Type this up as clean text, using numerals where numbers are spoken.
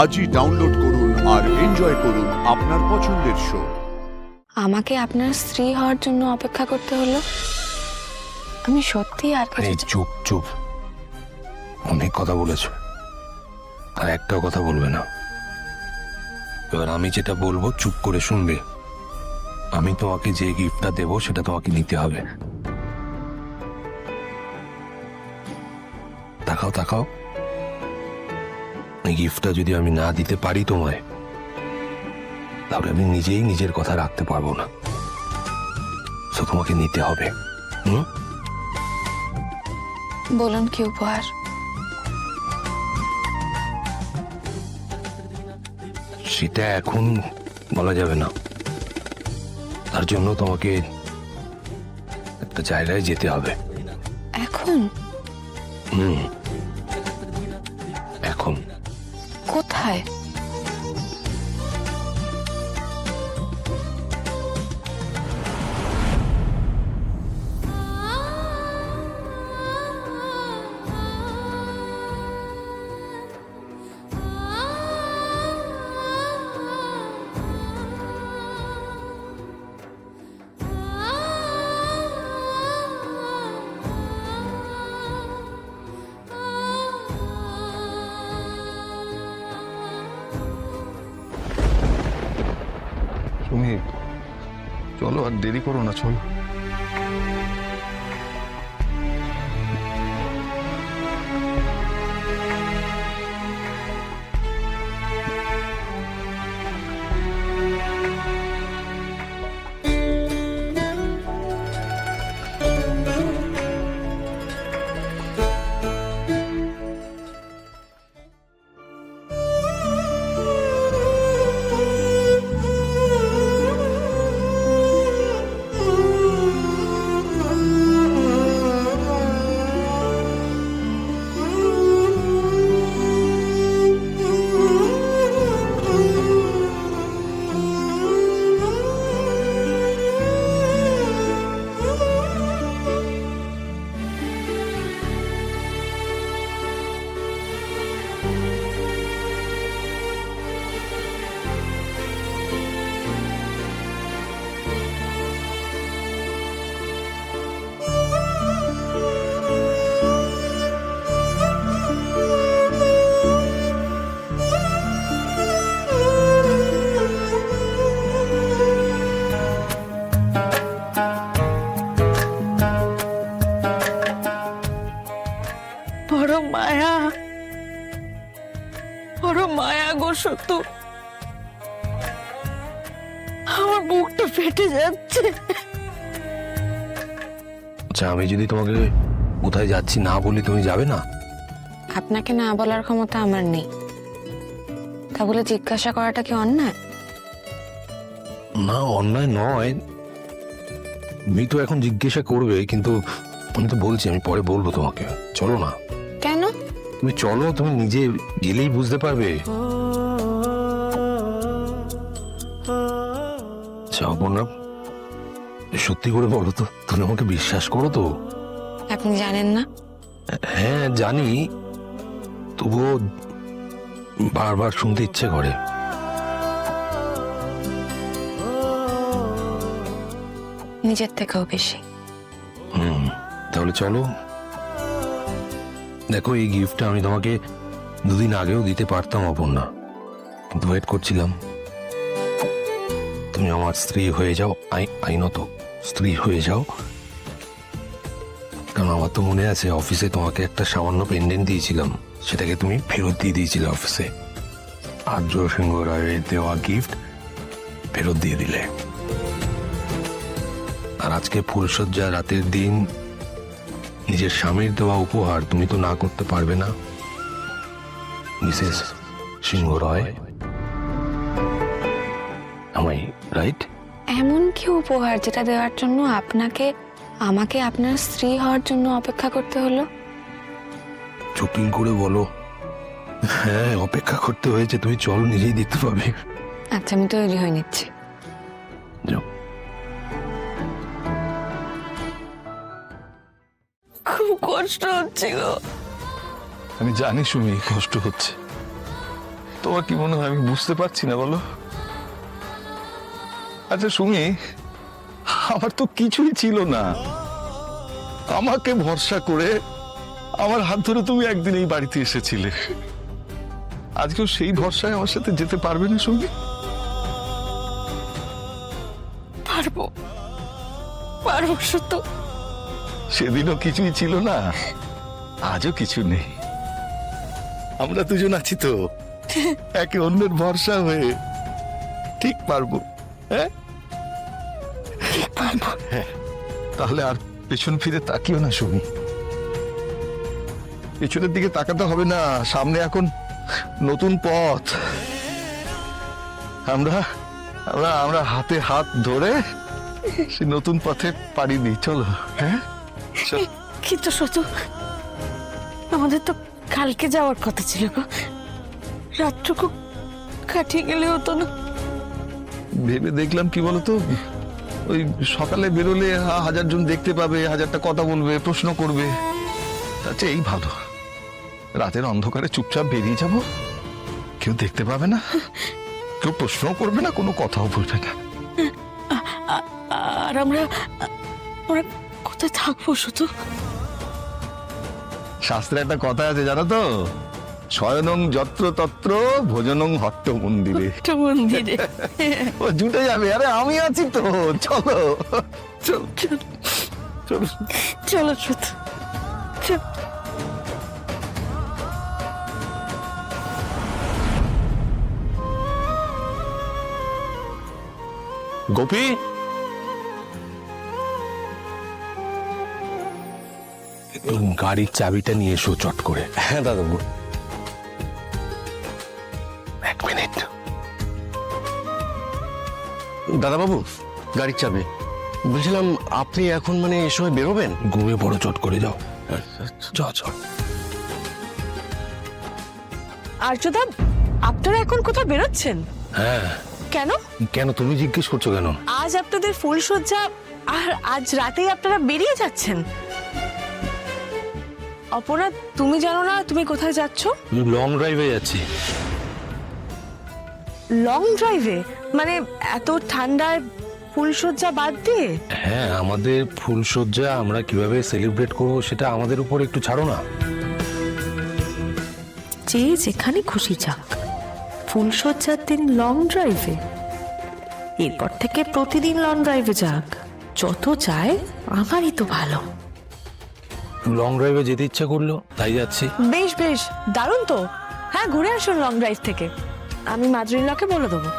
আজই ডাউনলোড করুন আর এনজয় করুন আপনার পছন্দের শো। আমাকে আপনার স্ত্রী হওয়ার জন্য অপেক্ষা করতে হলো? আমি সত্যি আর কিছু চুপ চুপ, অনেক কথা বলেছ, আর একটাও কথা বলবে না। এবার আমি যেটা বলবো চুপ করে শুনবে। আমি তোমাকে যে গিফটটা দেবো সেটা তোমাকে নিতে হবে। তাকাও তাকাও, এই গিফটটা যদি আমি না দিতে পারি তোমায়, তাহলে আমি নিজেই নিজের কথা রাখতে পারবো না। তো তোমাকে নিতে হবে। বলুন কি উপহার? সেটা এখন বলা যাবে না, তার জন্য তোমাকে একটা জায়গায় যেতে হবে। এখন? এখন কোথায়? তুমি চলো, আর দেরি করো না, চলো। বড় মায়া, বড় মায়া গো সত্য। আমার বুকটা ফেটে যাচ্ছে। আচ্ছা, আমি যদি তোমাকে কোথায় যাচ্ছি না বলি, তুমি যাবে না? আপনাকে না বলার ক্ষমতা আমার নেই, তা বলে জিজ্ঞাসা করাটা কি অন্যায়? না, অন্যায় নয়। তুমি তো এখন জিজ্ঞাসা করবে, কিন্তু আমি তো বলছি আমি পরে বলবো তোমাকে। চলো না। কেন? তুমি চলো, তুমি নিজে গেলেই বুঝতে পারবে। আচ্ছা অপর্ণা, সত্যি করে বলো তো, তুমি আমাকে বিশ্বাস করো তো? আপনি জানেন না? হ্যাঁ জানি, তবুও বারবার শুনতে ইচ্ছে করে। নিজের থেকেও বেশি। তাহলে চলো। দেখো, এই গিফটটা আমি তোমাকে দুদিন আগেও দিতে পারতাম অপর্ণা, কিন্তু ওয়েট করছিলাম। তুমি আমার স্ত্রী হয়ে যাও, আইনত স্ত্রী হয়ে যাও। কারণ আমার তো মনে আছে, অফিসে তোমাকে একটা সামান্য পেন্ডেন্ট দিয়েছিলাম, সেটাকে তুমি ফেরত দিয়ে দিয়েছিলে অফিসে। আর্য সিংহ রায়ের দেওয়া গিফট ফেরত দিয়ে দিলে। আর আজকে ফুলসজ্জা রাতের দিন নিজের স্বামীর দেওয়া উপহার তুমি তো না করতে পারবে না, মিসেস সিংহ রয়। আমায় রাইট? এমন কি উপহার যেটা দেওয়ার জন্য আমাকে আপনার স্ত্রী হওয়ার জন্য অপেক্ষা করতে হলো? চুপিং করে বলো। হ্যাঁ, অপেক্ষা করতে হয়েছে। তুমি চলো, নিজেই দেখতে পাবে। আচ্ছা, আমি তৈরি হয়ে নিচ্ছি। যাও। খুব কষ্ট হচ্ছে গো। আমি জানি সুমি, কষ্ট হচ্ছে, তোমার কি মনে হয় আমি বুঝতে পারছি না বলো? আচ্ছা সুমি, আমার তো কিছুই ছিল না। আমাকে ভরসা করে আমার হাত ধরে তুমি একদিন এই বাড়িতে এসেছিলে। আজকেও সেই ভরসায় আমার সাথে যেতে পারবে না সুমি? পারবো পারবো শুধু। সেদিনও কিছুই ছিল না, আজও কিছু নেই। আমরা দুজন আছি তো, একে অন্যের ভরসা হয়ে ঠিক পারবো। হ্যাঁ, হ্যাঁ। তাহলে আর পেছন ফিরে তাকিও না সুমি। পেছনের দিকে তাকাতে হবে না, সামনে এখন নতুন পথ। আমরা আমরা আমরা হাতে হাত ধরে সে নতুন পথে পাড়ি দিই। চলো। হ্যাঁ চলো। কিন্তু শুধু আমাদের তো কালকে যাওয়ার কথা ছিল গো, রাতটুকু কাটিয়ে গেলে হতো না? ভেবে দেখলাম কি বলতো, ওই সকালে বেরোলে হাজার জন দেখতে পাবে, হাজারটা কথা বলবে, প্রশ্ন করবে। আচ্ছা এই ভালো, রাতের অন্ধকারে চুপচাপ বেরিয়ে যাব, কেউ দেখতে পাবে না, কেউ প্রশ্ন করবে না, কোনো কথাও বলবে না। আর আমরা আমরা কোথায় থাকবো শুধু? শাস্ত্রে একটা কথা আছে জানো তো, শয়নং যত্র তত্র ভোজনং হট্ট মন্দিরে। একটা মন্দিরে। ও জুটে যাবে। আরে আমি আছি তো, চলো চলো চলো। চলো শুধু চল। গোপী, গাড়ির চাবিটা নিয়ে এসো চট করে। হ্যাঁ দাদাবু। এক মিনিট। দাদাবাবু, গাড়ির চাবি। বলছিলাম আপনি এখন মানে এই সময় বেরোবেন? ঘুমিয়ে পড়ো, চট করে যাও। যাও যাও। আর্যদা, আপনারা এখন কোথাও বেরোচ্ছেন? হ্যাঁ। কেন? কেন তুমি জিজ্ঞেস করছো কেন? আজ আপনাদের ফুলসজ্জা, আর আজ রাতেই আপনারা বেরিয়ে যাচ্ছেন। অপরাধ, তুমি জানো না তুমি কোথায় যাচ্ছ? লং ড্রাইভে যাচ্ছি। লং ড্রাইভে? মানে এত ঠান্ডায় ফুলসজ্জা বাদ দিয়ে? হ্যাঁ, আমাদের ফুলসজ্জা আমরা কিভাবে সেলিব্রেট করব সেটা আমাদের উপর একটু ছাড়ো না। যে যেখানে খুশি যাক, ফুলসজ্জার দিন লং ড্রাইভে? এরপর থেকে প্রতিদিন লং ড্রাইভে যাক, যত যায় আমারই তো ভালো। লং ড্রাইভে যেতে ইচ্ছা করলো তাই যাচ্ছি। বেশ বেশ, দারুণ তো। হ্যাঁ, ঘুরে আসুন লং ড্রাইভ থেকে, আমি মাদ্রিল্লাকে বলে দেবো।